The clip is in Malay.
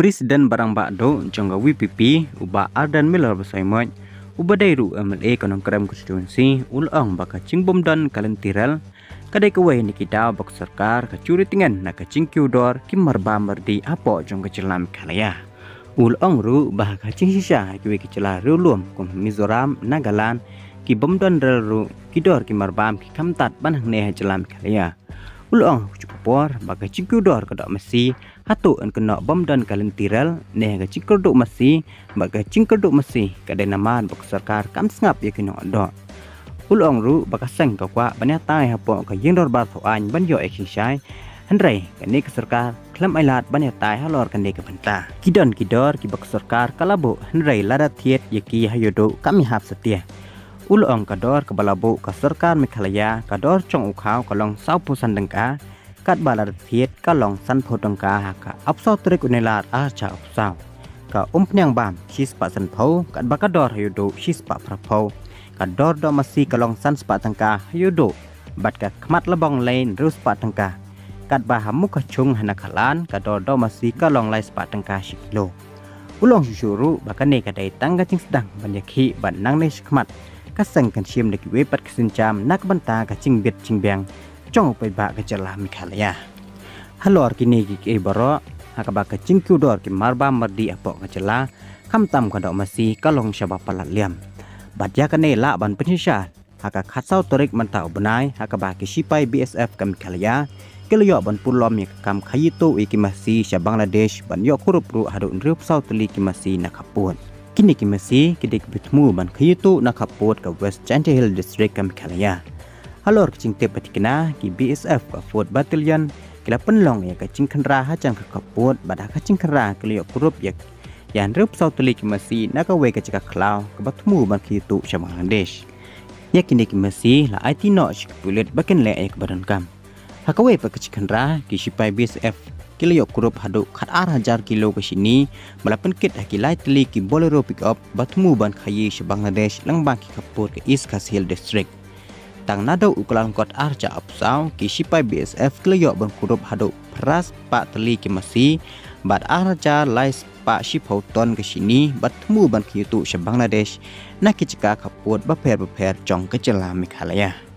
Presiden barang bakdo jangga WPP uba Ardan Miller bersaimaj uba dairu MLA kanong krem konstituensi ulang baka cingbom dan kalentirel kadai kawai ni kita bak sarkar kacuri tingan na kacingkiudor kimarba merdi apo jangga celam kalaya ulang ru bah kacing sisa kiwe kicela rulum kum Mizoram Nagaland ki bom dan ru kidor kimarbam ki kamtat banang ne celam kalaya ulang cukupor baka cingkiudor kadak mesi hatu an kena bom dan kalentirel ne ga cingkerduk mesi baka cingkerduk mesi kadai naman bak sarkar kam sngap ya kino ado ulong ru baka sang ka kwa banya tai hapo ka yindor bar thoan ban yo ekhisai handrai kani ka sarkar klam ailat banya tai halor kani ka banta kidon kidor ki bak sarkar kalabo handrai lada thiet yaki hayodo kami hap setia ulong kador ka balabo ka sarkar Meghalaya kador chong ukhau kalong saupusan dengka kat balar thiet kalong san photongka ka apsau trik unelat acha apsau ka umpnyang bam chispa san phau kat bakador hayodo chispa prapau kador do masih kalong san spa tangka hayodo bat ka khmat labong lain rus spa tangka kat bahamu ka chung hanakalan kador do masih kalong lai spa tangka shiklo ulong shuru bakane kadai tangga cing sedang banyaki ban nang ne khmat kasang kan siam deki wepat kesencam nak banta ka cing bet cing bang chong pai ba ka jala Meghalaya halor kini ki baro hakaba ka cing kudor ki marba mardi apo ka jala kam tam ka do masih kalong syaba palat liam badya kane la ban penyisal haka khatsau torik mantau benai hakaba ki sipai BSF ka Meghalaya kelyo ban pulom ya kam khayito iki masih sya Bangladesh ban yo kurup ru hadu nrup sau teli ki masih nakapun kini ki masih kidik betmu ban khayito nakaput ka West Chanty Hill District ka Meghalaya halor kicing te patikna ki BSF ka 4th Battalion kila penlong ya kacing khandra hajang ka kaput bada kacing khandra kelyo kurup ya yan rup sau teli ki masih nakawe ka cika klau ka betmu ban khayito sya Bangladesh ya kini ki masih la IT notch pulit baken le ya badan kam hakawe pa kacikandra ki sipai BSF kilo kurup hadu khat 1000 kilo ke sini malapan kit hakilai teli ki bolero pick up batmu ban khayi se Bangladesh lang bang ki kapur ke East Khas Hill District tang nado ukalan kot arja apsau ki sipai BSF kilo ban kurup hadu pras pa teli ki masih bat arja lais pa shipau ton ke sini batmu ban ki tu se Bangladesh nak ki cika kapur baper jong ke jela Meghalaya